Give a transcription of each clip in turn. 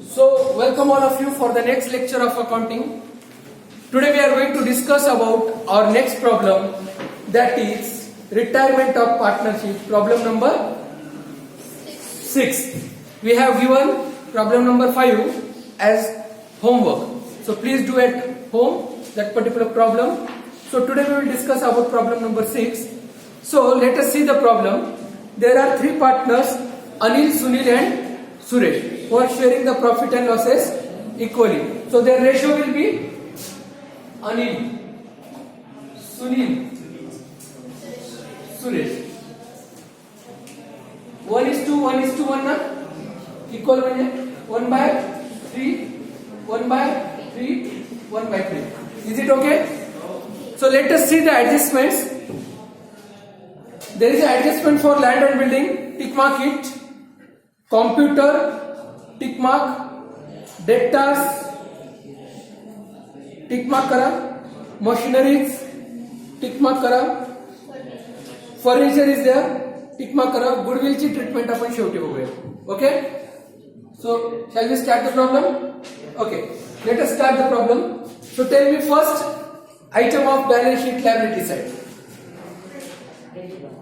So, welcome all of you for the next lecture of accounting. Today we are going to discuss about our next problem, that is retirement of partnership. Problem number 6. We have given problem number 5 as homework. So please do at home that particular problem. So today we will discuss about problem number 6. So let us see the problem. There are 3 partners, Anil, Sunil and Suresh, who are sharing the profit and losses equally. So their ratio will be Anil, Sunil, Suresh. 1:1 ना? Equal म्हणजे 1/3, 1/3, 1/3. Is it okay? So let us see the adjustments. There is an adjustment for land and building. Tick mark it. Computer, tick mark. Debtors, tick mark करा. Machineries, tick mark करा. Furniture is there, tick mark करा. Goodwill ची treatment आपण शेवटी बघूया. Okay? So shall we start the problem? Okay. Let us start the problem. So tell me first item of balance sheet liability side.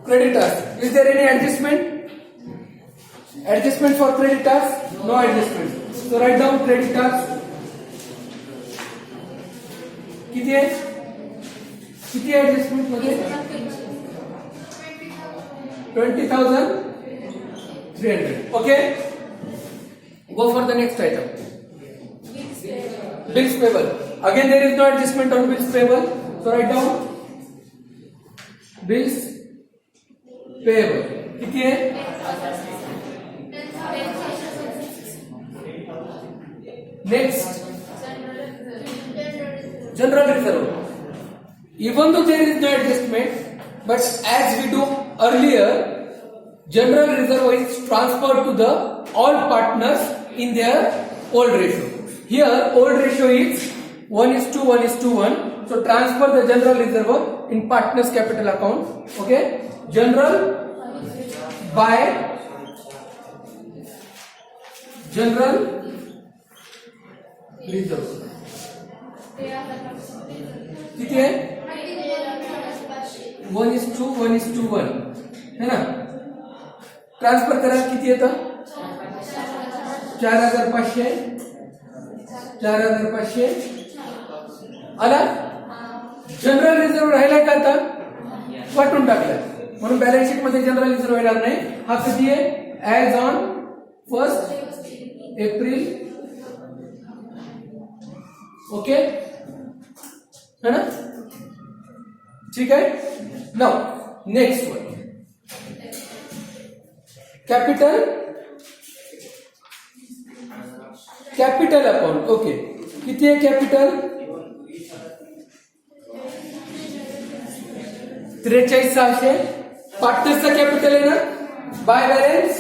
Creditors. Is there any adjustment? Adjustment for creditors? No adjustment. So write down creditors. किती आहे? किती adjustment मध्ये? 20,300. Okay? Go for the next item. Bills payable. Again there is no adjustment on bills payable. So write down bills payable. किती है? Next, general reserve. Even though there is no adjustment, but as we do earlier, general reserve is transferred to the all partners in their old ratio. Here, old ratio is 1:1:1. So transfer the general reserve in partners capital account. Okay, general by general reserve. किती है? 1:1:1 है ना? Transfer करा किती येतं? 4,500. 4,500 आला. General reserve राहिला का आता? वाटून टाकला म्हणून बॅलन्स शीट मध्ये जनरल रिझर्व येणार नाही. हा किती आहे? As on 1 April. ओके है ना? ठीक है. Now next one, capital account. Okay, किती आहे कॅपिटल? 43,600. पार्टनरचा कॅपिटल आहे ना, बाय बॅलन्स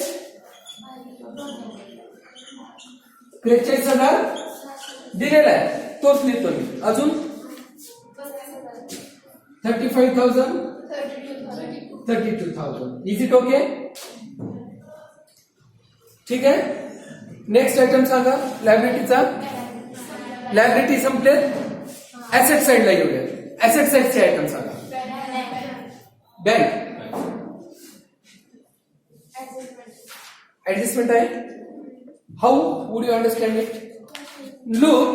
43,000 दिलेला आहे, तोच लिहितो मी. अजून 35,000, 32,000. Is it okay? ठीक आहे. नेक्स्ट आयटम सांगा लायबिलिटीचा. लायबिलिटी संपले, ऍसेट साइडला येऊया. ऍसेट साइडचे आयटम सांगा. बँक ऍडजस्टमेंट आहे. How would you understand it? Look,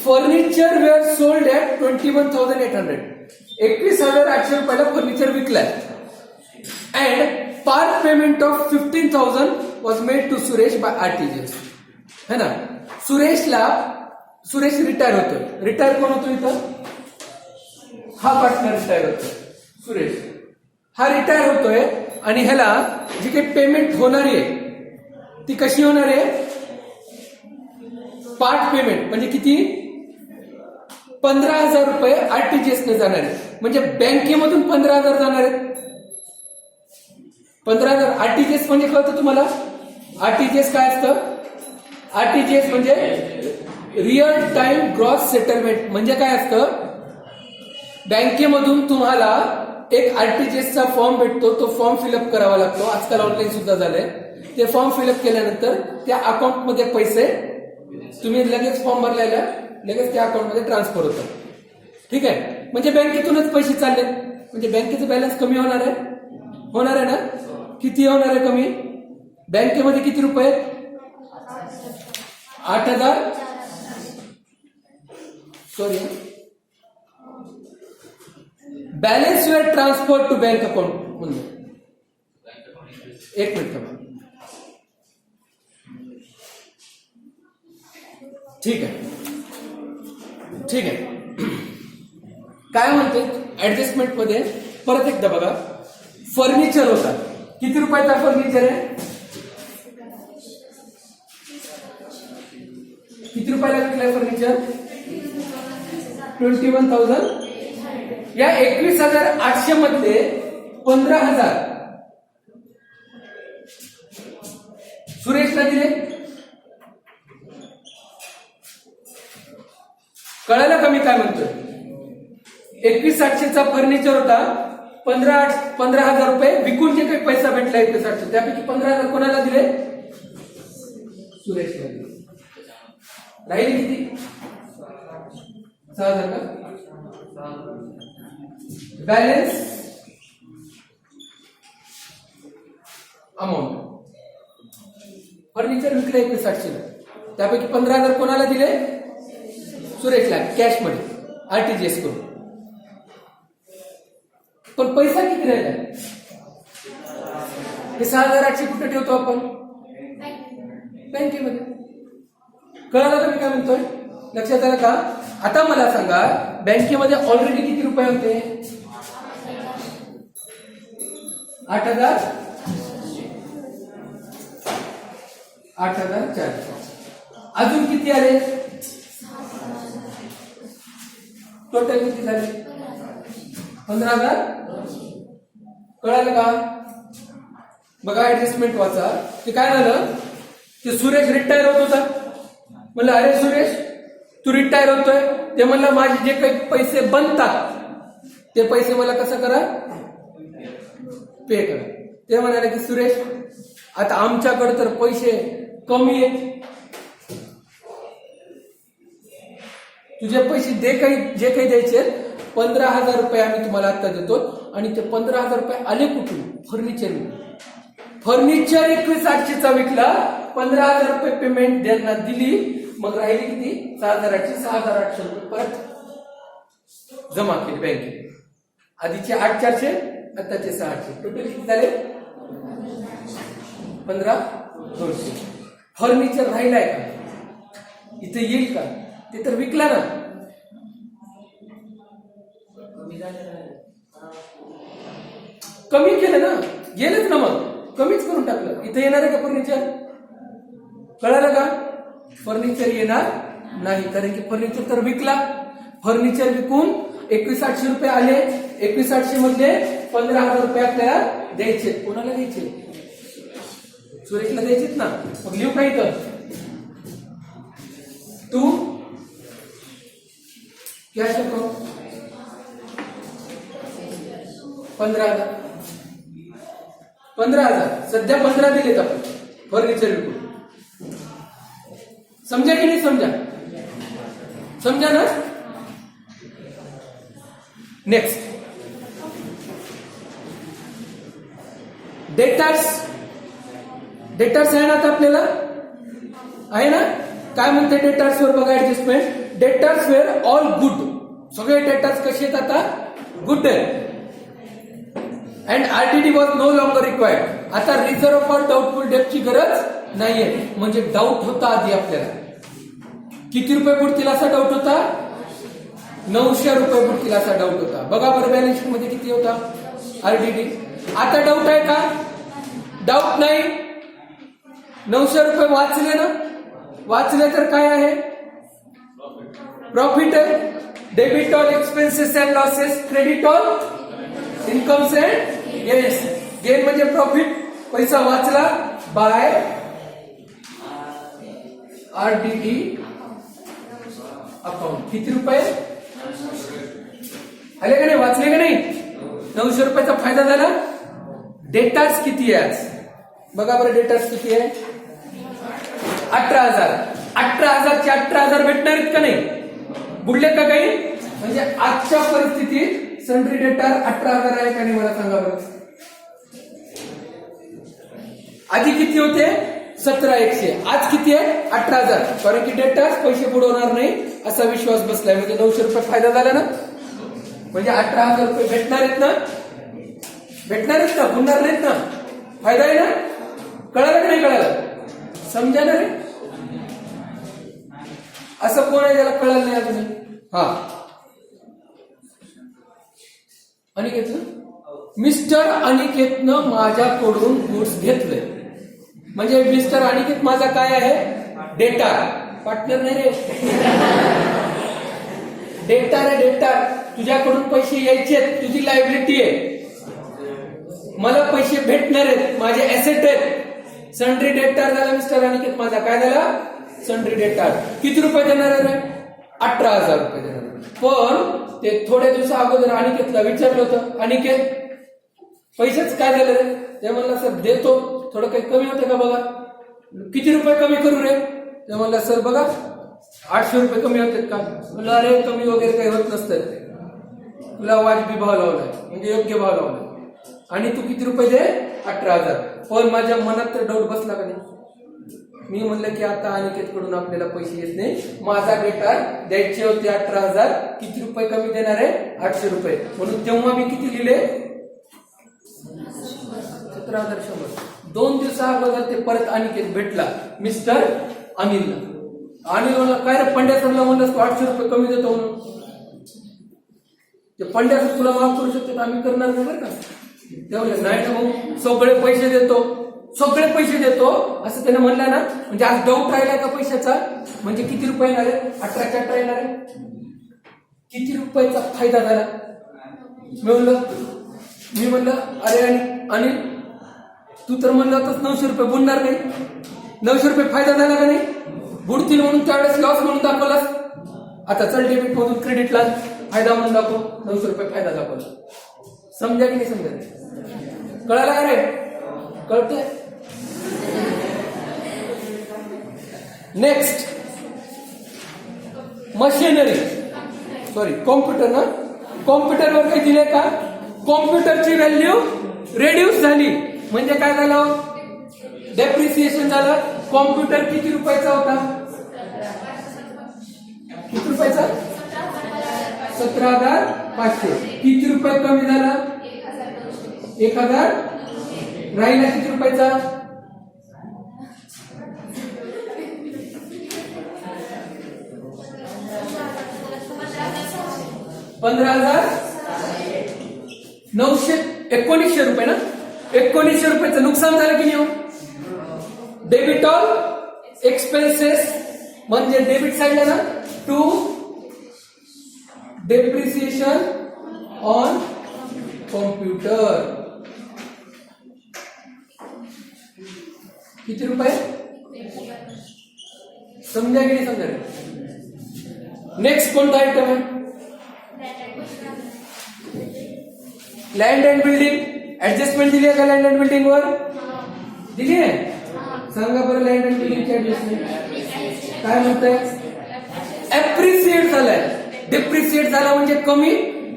furniture were sold at 21,800. 21,800 रुपयाला फर्निचर विकलाय. And part payment of 15,000 was made to Suresh by RTGS. है ना? सुरेश रिटायर होतोय. रिटायर कोण होतो इथं? हा पार्टनर रिटायर होतोय. सुरेश हा रिटायर होतोय आणि ह्याला जी काही पेमेंट होणारी आहे ती कशी होणार आहे? पार्ट पेमेंट म्हणजे किती? 15,000 रुपये आरटीजीएस ने जाणार आहे. म्हणजे बँकेमधून 15,000 जाणार आहेत. 15,000 आरटीजीएस म्हणजे कळतं तुम्हाला? आरटीजीएस काय असतं? आरटीजीएस म्हणजे रिअल टाइम ग्रॉस सेटलमेंट. म्हणजे काय असतं? बँकेमधून तुम्हाला एक आरटीजीएसचा फॉर्म भेटतो. तो फॉर्म फिलअप करावा लागतो. आजकाल ऑनलाईन सुद्धा झालंय. ते फॉर्म फिलअप केल्यानंतर त्या अकाउंटमध्ये पैसे तुम्ही लगेच फॉर्म भरलेला लगेच त्या अकाउंटमध्ये ट्रान्सफर होतं. ठीक आहे, म्हणजे बँकेतूनच पैसे चालले, म्हणजे बँकेचं बॅलन्स कमी होणार आहे ना. किती होणार आहे कमी? बँकेमध्ये किती रुपये? 8,000. Sorry, balance were transfer to bank account म्हणजे एक मिनिट. ठीक आहे. काय म्हणते ऍडजस्टमेंट मध्ये? परत एकदा बघा. फर्निचर होता, किती रुपयाचा फर्निचर आहे? किती रुपयाला विकलाय फर्निचर? 21,000. या 21,800 मधले 15,000 सुरेशला दिले. कळालं का मी काय म्हणतोय? 21,800चा फर्निचर होता, 15,000 रुपये विकून जे काही पैसा भेटला 21,800 त्यापैकी 15,000 कोणाला दिले? सुरेशला दिले. राहिले किती? 6,000 का? बॅलन्स अमाऊंट फर्निचर विकले 21,800 त्यापैकी 15,000 कोणाला दिले? सुरेशला कॅश मध्ये आरटीजीएस करून. पण पैसा किती राहिला? हे 6,800 कुठे ठेवतो आपण? बँकेमध्ये. कळालं का मी काय म्हणतोय? लक्षात आलं का? आता मला सांगा, बँकेमध्ये ऑलरेडी किती रुपये होते? 8,400. अजून किती आले? टोटल किती झाले? 15,000. कळालं का? बघा ऍडजस्टमेंट वाचा. ते काय झालं? ते सुरेश रिटायर होत होता. म्हणलं अरे सुरेश तू रिटायर होतोय, ते म्हणलं माझे जे काही पैसे बनतात ते पैसे मला कसं करा? पे करा. ते म्हणाले की सुरेश आता आमच्याकडे तर पैसे कमी आहेत, तुझे पैसे जे काही द्यायचे 15,000 रुपये आम्ही तुम्हाला आता देतो. आणि ते 15,000 रुपये आले कुठून? फर्निचर 21,800चा विकला, 15,000 रुपये पेमेंट त्यांना दिली. मग राहिली किती? 6,800. 6,800 रुपये परत जमा केले बँकेत. आधीचे 8,400, आताचे 6,800. टोटल किती झाले? 15,200. फर्निचर राहिलाय का? इथे येईल का? ते तर विकला ना. कमी केलं ना, गेलंच ना, मग कमीच करून टाकलं. इथे येणार आहे का फर्निचर? कळालं का? फर्निचर येणार नाही, कारण की फर्निचर तर विकला. फर्निचर विकून 21,800 रुपये आले. 21,800 मधले 15,000 रुपये आपल्याला द्यायचे. कोणाला द्यायचे? सुरेशला द्यायचेत ना. मग लिहू का इथं? तू कॅश अकाउंट 15,000. 15,000 सध्या 15 दिलेत आपण फर्निचर विकून. समजा की नाही? समजा ना. नेक्स्ट डेटर्स आहे ना आता आपल्याला? आहे ना? काय म्हणते डेटर्स वर बघा adjustment. Debtors were all good. सगळे डेटर्स कसे आहेत आता? गुड आहे. And RDD was no longer required. आता रिझर्व्ह फॉर डाऊटफुल डेटची गरज नाहीये. म्हणजे डाऊट होता आधी आपल्याला. किती रुपये बुडतील असा डाऊट होता? 900 रुपये बुडतील असा डाऊट होता. बघा बरं बॅलन्स शीट मध्ये किती होता आरडीडी. आता डाऊट आहे का? डाऊट नाही. 900 रुपये वाचले ना. वाचले तर काय आहे? प्रॉफिट आहे. Debit all expenses and losses, credit all incomes and gains. Gain म्हणजे प्रॉफिट, पैसा वाचला बाय आरडीडी अकाउंट. किती रुपये आले का नाही? वाचले का नाही? 900 रुपयाचा फायदा झाला. डेटाच किती आहे आज? बघा बरं डेटाच किती आहे? 18,000. 18,000चे 18,000 भेटणार आहेत का नाही? बुडले का काही? म्हणजे आजच्या परिस्थितीत सन्ड्री डेटार 18,000 आहे का नाही मला सांगा बरं. आधी किती होते? 17,100. आज किती आहे? 18,000. कारण की डेटाच पैसे बुडवणार नाही असा विश्वास बसलाय. म्हणजे 900 रुपये फायदा झाला ना. म्हणजे 18,000 रुपये भेटणार आहेत ना? भेटणार आहेत ना? बुडणार नाहीत ना? फायदा आहे ना? कळालं की नाही कळालं? समजा ना रे. असं कोण आहे ज्याला कळलं नाही अजून? हा, अनिकेत, मिस्टर अनिकेतनं माझ्याकडून गुड्स घेतले. म्हणजे मिस्टर अनिकेत माझा काय आहे? डेटा. पार्टनर नाही रे, डेटा रे, डेटा. तुझ्याकडून पैसे यायचे, तुझी लायबिलिटी आहे. मला पैसे भेटणार आहेत, माझे ऍसेट आहेत. सन्ड्री डेटार झाला मिस्टर अनिकेत माझा. काय झाला? सन्ड्री डेटार. किती रुपये देणार आहे? 18,000 रुपये देणार. पण ते थोड्या दिवसा अगोदर अनिकेतला विचारलं होतं, अनिकेत पैसेच काय झाले रे? ते म्हणला सर देतो, थोडं काही कमी होतं का बघा. किती रुपये कमी करू रे? ते म्हणला सर बघा 800 रुपये कमी होतात का? म्हणलं अरे कमी वगैरे काही होत नसतं, तुला वाजवी भाव लावलाय म्हणजे योग्य भाव लावलाय. आणि तू किती रुपये दे? 18,000. पण माझ्या मनात तर डाऊट बसला का नाही? मी म्हणलं की आता अनिकेतकडून आपल्याला पैसे येत नाही, माझा डेटा द्यायचे होते 18,000, किती रुपये कमी देणार आहे? 800 रुपये. म्हणून तेव्हा मी किती लिहिले? 17,100. 2 दिवसा अगोदर ते परत अनिकेत भेटला मिस्टर अनिलला. अनिल म्हणला काय रे पंड्या सरला म्हणलं तू 800 रुपये कमी देतो म्हणून. ते पंड्या सर तुला माफ करू शकतो, आम्ही करणार नाही बरं का. ते म्हणलं नाही ना भाऊ, सगळे पैसे देतो, सगळे पैसे देतो असं त्याने म्हणलं ना. म्हणजे आज डाऊट राहिलाय का पैशाचा? म्हणजे किती रुपये येणार आहे? 18च्या 18 येणार आहे. किती रुपयाचा फायदा झाला? मी म्हणलं अरे अनिल तू तर म्हणलं होतास 900 रुपये बुडणार नाही. 900 रुपये फायदा झाला का नाही? बुडतील म्हणून त्यावेळेस लॉस म्हणून दाखवलास. आता चल डेबिट मधून क्रेडिटला फायदा म्हणून दाखव. 900 रुपये फायदा दाखवला. समजा की नाही समजा? कळाला का रे? कळतंय? नेक्स्ट मशिनरी, सॉरी कॉम्प्युटर ना. कॉम्प्युटरवर काही दिले का? कॉम्प्युटरची व्हॅल्यू रेड्यूस झाली म्हणजे काय झालं? डेप्रिसिएशन झालं. कॉम्प्युटर किती रुपयाचा होता? किती रुपयाचा? 17,500. किती रुपये कमी झाला? 1,000. राहिला किती रुपयाचा? 15,919 रुपये ना. 1900 रुपयाचं नुकसान झालं की नाही? डेबिट ऑल एक्सपेन्सेस म्हणजे डेबिट साईडला ना टू डेप्रिसिएशन ऑन कॉम्प्युटर. किती रुपये? समजा की नाही समजा? नेक्स्ट कोणता आयटम आहे? Land and building. ऍडजस्टमेंट दिली आहे का लँड अँड बिल्डिंग वर? दिली आहे. सांगा बरं लँड अँड बिल्डिंगची ऍडजस्टमेंट काय म्हणताय? ऍप्रिसिएट झालाय. डिप्रिसिएट झाला म्हणजे कमी,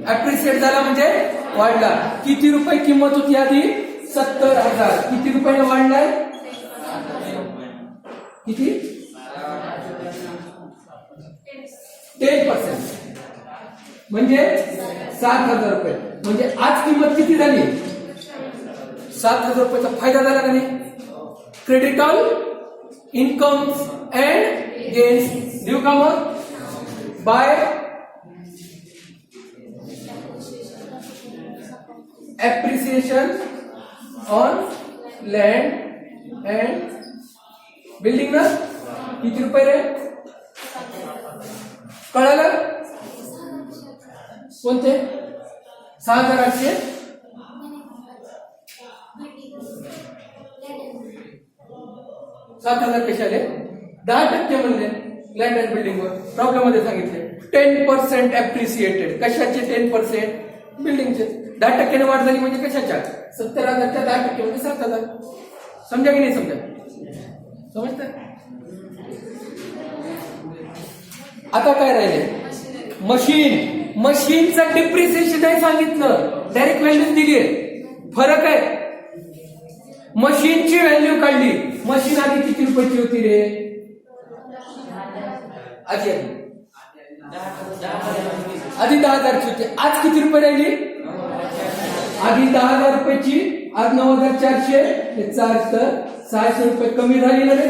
ऍप्रिसिएट झाला म्हणजे वाढला. किती रुपये किंमत होती आधी? 70,000. किती रुपयाने वाढलाय? किती? 10%. म्हणजे 7,000 रुपये. म्हणजे आज किंमत किती झाली? 7,000 रुपयाचा फायदा झाला का नाही? Credit all incomes and gains देऊ का मग? By appreciation on land and building ना. किती रुपये रे? कळालं? कोणते? 6,800. 7,000 कसे आले? 10% म्हणले लँड अँड बिल्डिंग वर. प्रॉब्लेम मध्ये सांगितले 10% ऍप्रिसिएटेड. कशाचे 10%? बिल्डिंगचे. 10% वाढ झाली म्हणजे कशाच्या? 70,000च्या 10% म्हणजे 7,000. समजा की नाही समजा? समजतं? आता काय राहिले? मशीनचं डिप्रिसिएशन नाही सांगितलं, डायरेक्ट व्हॅल्यू दिली आहे. फरक आहे. मशीनची व्हॅल्यू काढली. मशीन आधी किती रुपयाची होती रे? आधी 10,000ची होती. आज किती रुपये राहिली? आधी 10,000 रुपयाची, आज 9,400. हे 600 रुपये कमी झाली ना रे.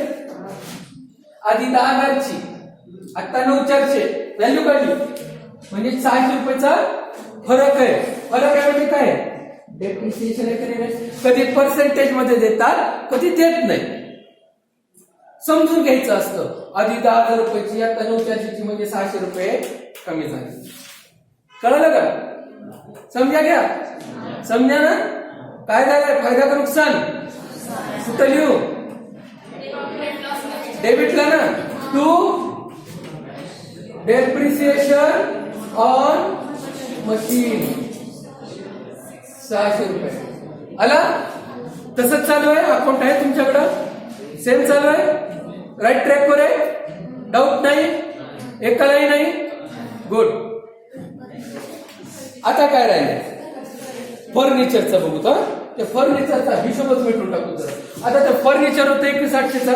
आधी 10,000ची, आता 9,400. व्हॅल्यू काढली म्हणजे 600 रुपयाचा फरक आहे. फरक आहे म्हणजे काय? डेप्रिसिएशन आहे. कधी पर्सेंटेज मध्ये देतात, कधी देत नाही. समजून घ्यायचं असतं. आधी 10,000 रुपयाची, आता 9,400ची म्हणजे 600 रुपये कमी झाले. कळलं का? समजा घ्या. समजा ना? काय झालंय? फायदा का नुकसान? कुठं लिहू? डेबिटला ना. टू डेप्रिसिएशन ऑन मशीन 600 रुपये आला. तसंच चालू आहे. अकाउंट आहे तुमच्याकडं, सेम चालू आहे. राईट ट्रॅक वर आहे. डाऊट नाही, एकालाही नाही. गुड. आता काय राहिले? फर्निचरचं बघू तर. ते फर्निचरचा हिशोबच मिटून टाकू तर. आता ते फर्निचर होतं 21,800चा.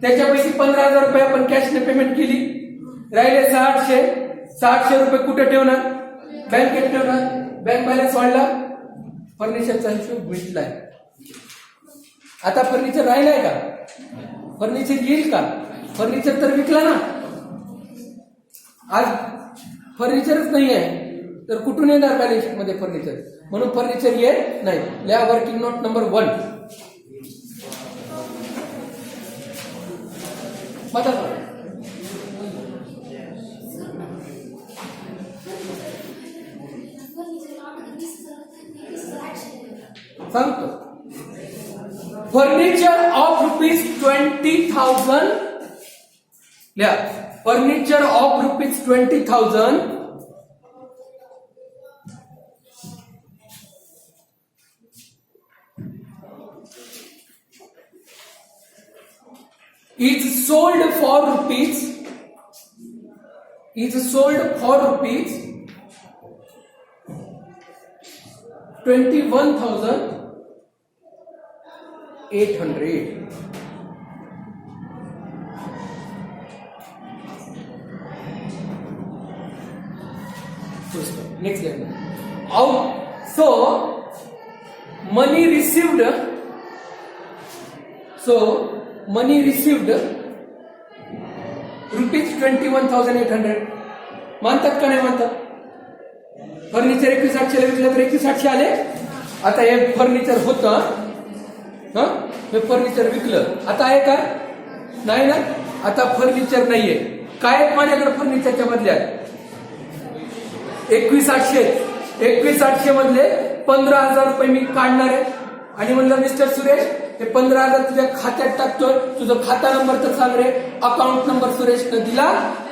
त्याच्यापैकी 15,000 रुपये आपण कॅशने पेमेंट केली. राहिले 600. 600 रुपये कुठे ठेवणार? बँकेत ठेवणार. बँक बॅलन्स वाढला, फर्निचरचा हिशोब मिटलाय. आता फर्निचर राहिलाय का? फर्निचर येईल का? फर्निचर तर विकला ना. आज फर्निचरच नाही आहे तर कुठून येणार बॅलन्स शीट मध्ये फर्निचर? म्हणून फर्निचर येत नाही. लिहा वर्किंग नोट नंबर 1. सांगतो. Furniture of ₹20,000. लिहा. Furniture of ₹20,000 is sold for rupees 21,800. Next level. So money received ₹21,800. मानतात का नाही मानतात? फर्निचर 21,800 विकलं तर 21,800 आले. आता हे फर्निचर होतं, हे फर्निचर विकलं. आता आहे का? नाही ना. आता फर्निचर नाहीये. काय माझ्याकडे फर्निचरच्या बदल्यात 21,800 मधले 15,000 रुपये मी काढणार आहे आणि म्हणलं मिस्टर सुरेश हे 15,000 तुझ्या खात्यात टाकतोय. तुझं खाता नंबर तर सांग रे. अकाउंट नंबर सुरेशनं दिला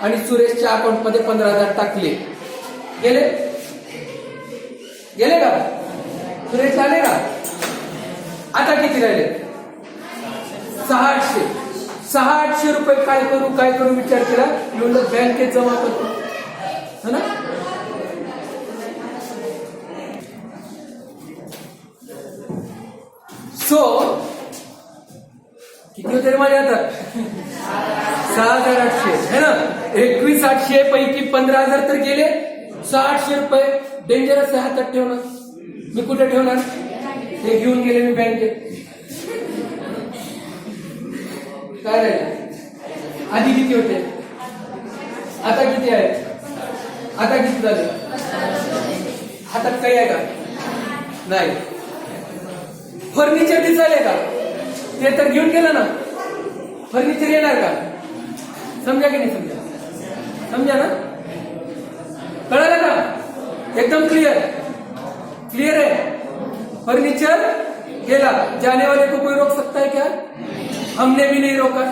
आणि सुरेशच्या अकाउंट मध्ये 15,000 टाकले. गेले का? सुरेश आले का? आता किती राहिले? 600 रुपये. काय करू विचार केला. म्हणलं बँकेत जमा करतो, है ना. सो किती होते रे माझ्या हातात? 6,800 है ना. 21,800 पैकी 15,000 तर गेले. 600 रुपये डेंजरस आहे हातात ठेवणं. मी कुठे ठेवणार? ते घेऊन गेले मी बँकेत. काय राहिलं? आधी किती होते, आता किती आहे? आता किती झाले? हातात काही आहे का? नाही. फर्निचर दिसायले का? ते तर घेऊन गेलं ना. फर्निचर येणार का? समजा की नाही समजा? समजा ना. कळलं का? एकदम क्लियर है. फर्नीचर गेला. जाने वाले को कोई रोक सकता है क्या? हमने भी नहीं रोका.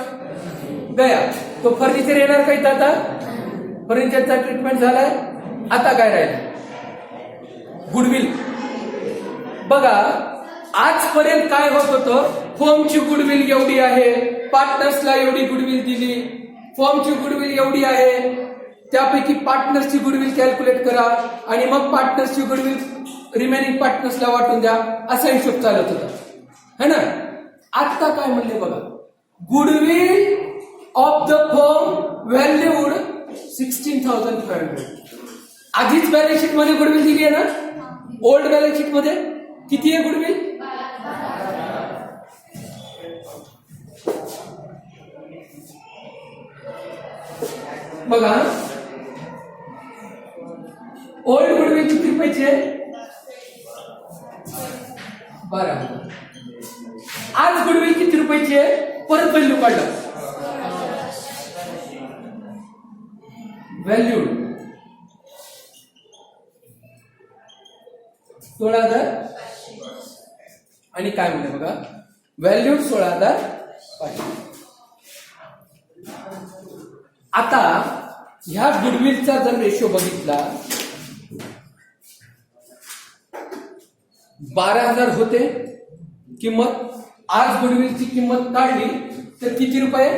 गया. तो फर्निचर येणार का इथं? आता फर्निचरचा ट्रीटमेंट झालाय. आता काय राहिलं? गुडविल. बघा आजपर्यंत काय होत होतं? फर्मची गुडविल एवढी आहे, पार्टनर्सला एवढी गुडविल दिली, फर्मची गुडविल एवढी आहे, त्यापैकी पार्टनर्सची गुडविल कॅल्क्युलेट करा आणि मग पार्टनर्सची गुडविल रिमेनिंग पार्टनर्सला वाटून द्या, असा हिशोब चालत होता है ना. आता काय म्हणले बघा, goodwill of the firm valued 16,500. आधीच बॅलन्स शीट मध्ये गुडविल दिली आहे ना, ओल्ड बॅलन्स शीट मध्ये किती आहे गुडविल? बघा, ओल्ड गुडविल किती रुपयाची आहे? 12. आज गुडविल किती रुपयाची आहे? परत व्हॅल्यू काढला, व्हॅल्यू 16,000 आणि काय म्हणते बघा, व्हॅल्यू 16,500. आता ह्या गुडविलचा जर रेशो बघितला, 12,000 होते किंमत. आज गुडविलची किंमत काढली तर किती रुपये?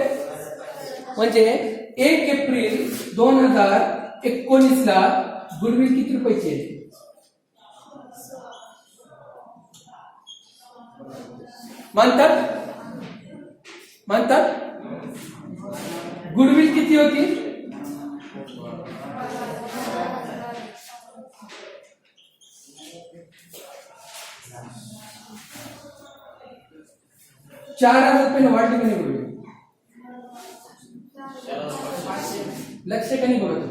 म्हणजे 1 एप्रिल 2019 ला गुडविल किती रुपयाची आहे? मानतात गुडविल किती होती? 4,000 रुपये वाढली का नाही गुडविल? लक्ष का नाही बघत?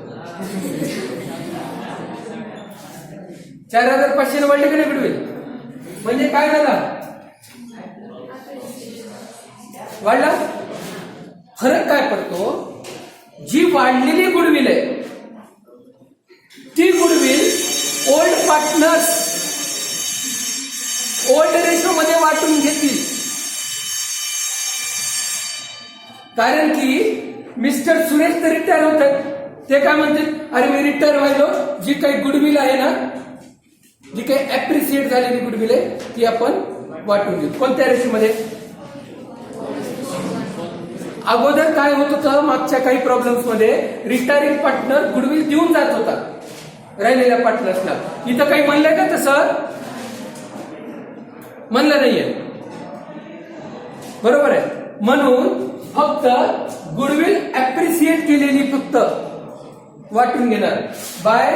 4,500 वाढले का नाही गुडविल? म्हणजे काय झाला? वाढला. फरक काय पडतो? जी वाढलेली गुडविल आहे ती goodwill old partners old ratio मध्ये वाटून घेतील. कारण की मिस्टर सुरेश तर रिटायर होतात, ते काय म्हणतील, अरे मी रिटायर व्हायलो, जी काही गुडविल आहे ना, जी काही अप्रिशिएट झालेली गुडविल आहे ती आपण वाटून घेऊ. कोणत्या रेशोमध्ये? अगोदर काय होत होतं, मागच्या काही प्रॉब्लेम्स मध्ये रिटायरिंग पार्टनर गुडविल देऊन जात होता राहिलेल्या पार्टनर्सला. इथं काही म्हणलंय का तसं? म्हणलं नाहीये, बरोबर आहे. म्हणून फक्त गुडविल अप्रिशिएट केलेली फक्त वाटून घेणार बाय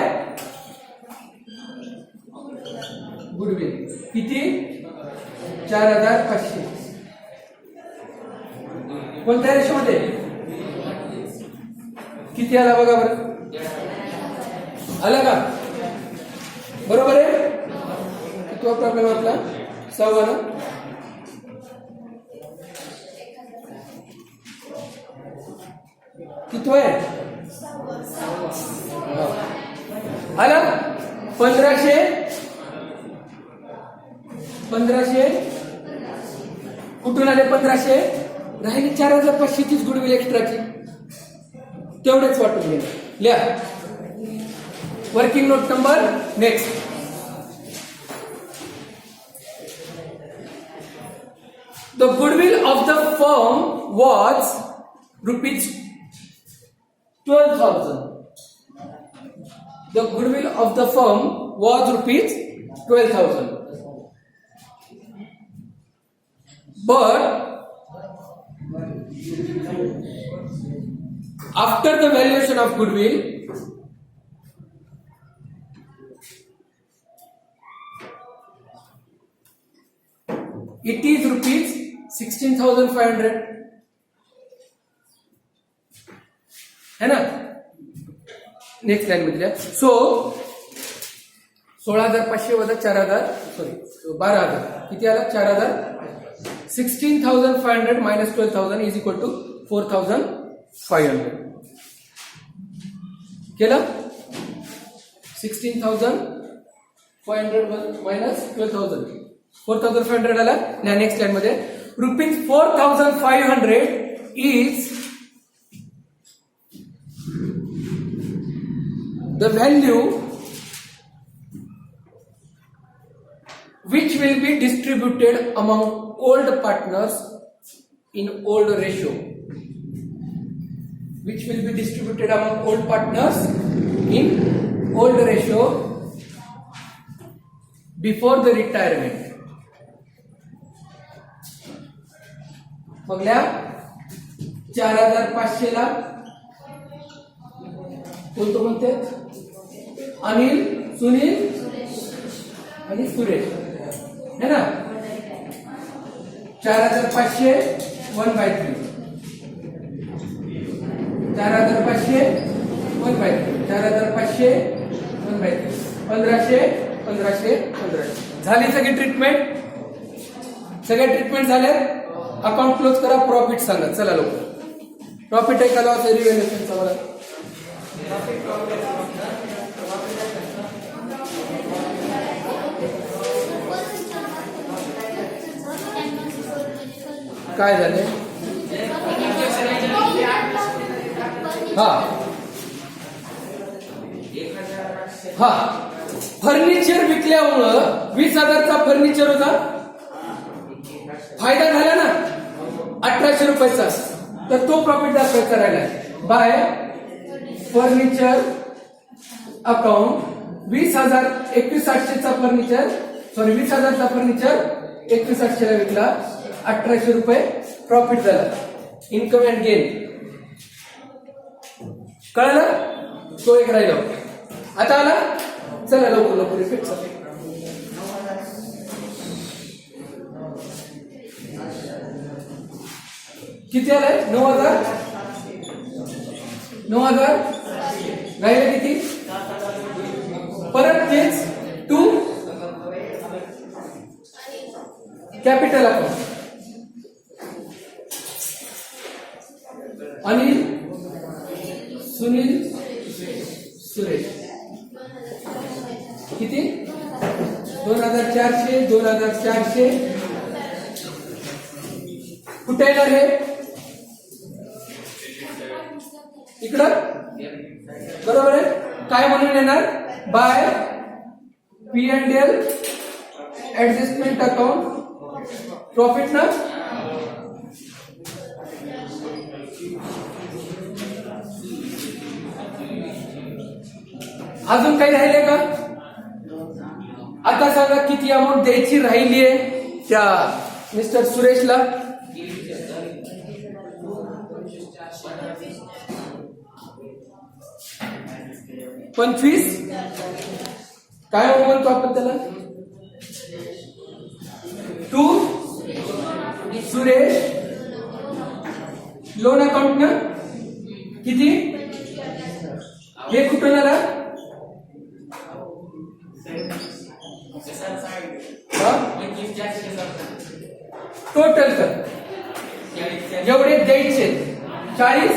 गुडविल. किती? 4,500. कोणत्या रेशोमध्ये? किती आला बघा बरं, आला का? बरोबर आहे. कितवा प्रॉब्लेम आपला? 6वा ना. कितवा आहे? आला. 1500 कुठून आले? 1500 राहिली 4,500 गुडविल एक्स्ट्राची, तेवढेच वाटून घे. लिहा working note number next. The goodwill of the firm was ₹12,000. The goodwill of the firm was ₹12,000. But after the valuation of goodwill, it is ₹16,500. है ना. नेक्स्ट लाइन मध्ये. सो 16,500 वजा 4,000, सॉरी 12,000 किती आला? 4,000. 16,500 minus 12,000 is equal to 4,500. केलं? 16,500 minus 12,000 4,500 आला. Next line मध्ये ₹4,500 is the value which will be distributed among old partners in old ratio, which will be distributed among old partners in old ratio before the retirement. बघल्या 4500 ला कोणते अनिल, सुनील आणि सुरेश है ना. 4500 1/3, 4500 1/3, 4500 1/3, 1500 1500 1500. झाली सगळी ट्रीटमेंट. सगळ्या ट्रीटमेंट झाल्या. अकाउंट क्लोज करा. प्रॉफिट सांगा चला लवकर. प्रॉफिट आहे का लॉस आहे रिव्हॅल्युएशनचा मला. काय झाले. हा हा फर्निचर विकल्यामुळं 20,000चा फर्निचर होता. फायदा झाला ना 1800 रुपयाचा. तर तो प्रॉफिट दाखवायचा राहिला बाय फर्निचर अकाउंट. 20,000 21,800चा फर्निचर 20,000चा फर्निचर 21,800ला विकला. 1800 रुपये प्रॉफिट झाला. इन्कम अँड गेन कळलं. तो एक राहिला. आता आला. चला लवकर लवकर इफेक्ट. किती आलाय. 9,000 राहिले किती. परत तेच to capital account. Anil, Sunil, Suresh किती. 2,400 2,400. कुठे येणार हे. इकडं बरोबर आहे. काय म्हणून येणार. Bye P&L adjustment account profit ना. अजून काही राहिले का. आता सांगा किती अमाऊंट द्यायची राहिली आहे त्या मिस्टर सुरेशला. 25. काय म्हणतो आपण त्याला. टू सुरेश लोन अकाउंट ना किती. हे कुठून आला. टोटल कर एवढे द्यायचे 40.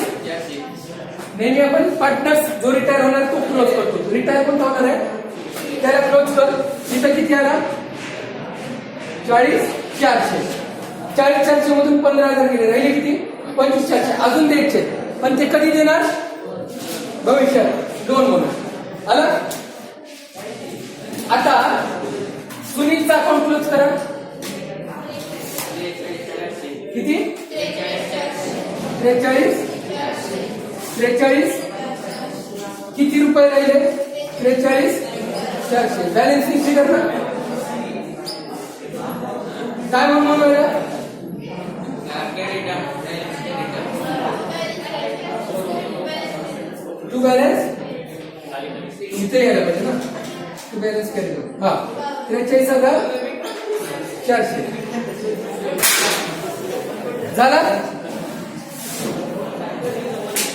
नेहमी आपण पार्टनर्स जो रिटायर होणार तो क्लोज करतो. रिटायर कोणता होणार आहे त्याला क्लोज कर. इथं किती आला. 40,400. 40,400 मधून 15,000 गेले. राहिले किती. 25,400 अजून द्यायचे. पण ते कधी देणार. भविष्यात लोन म्हणून आला. आता सुनीलचा अकाउंट क्लोज करा. किती. 43. किती रुपये राहिले. 43,400. बॅलन्सिंग फिगर ना. काय म्हणून टू बॅलन्स इथे यायला पाहिजे ना. टू बॅलन्स कॅरी करू. हा 43,400 झाला.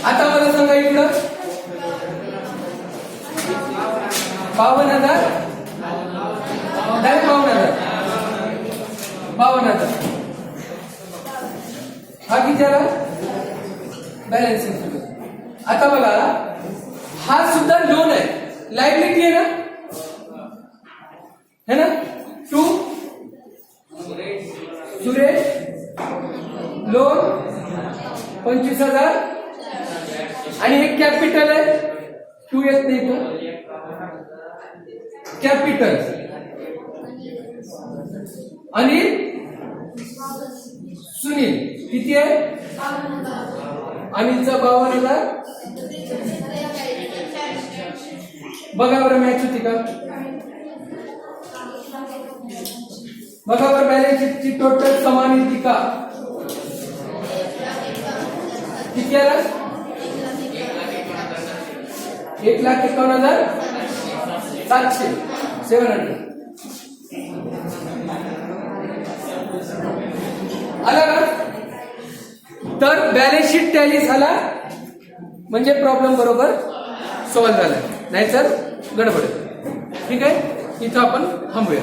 आता मला सांगा इकडं 52,000. डायरेक्ट 52,000. हा किती आला. Balancing figure. आता बघा हा सुद्धा लोन आहे. लायबिलिटी आहे ना. है ना. टू सुरेश लोन 25,000 आणि हे कॅपिटल आहे. टू येत नाही तो कॅपिटल. आणि सुनील किती आहे? अनिलचा 52,000. बघा बरं मॅच होती का? बघा बरं बॅलन्स शीटची टोटल समान येते का? किती आला? 1,51,700. 700 आला का? तर बॅलन्स शीट टॅली झाला म्हणजे प्रॉब्लेम बरोबर सॉल्व्ह झाला, नाहीतर गडबड. ठीक आहे, इथं आपण थांबूया.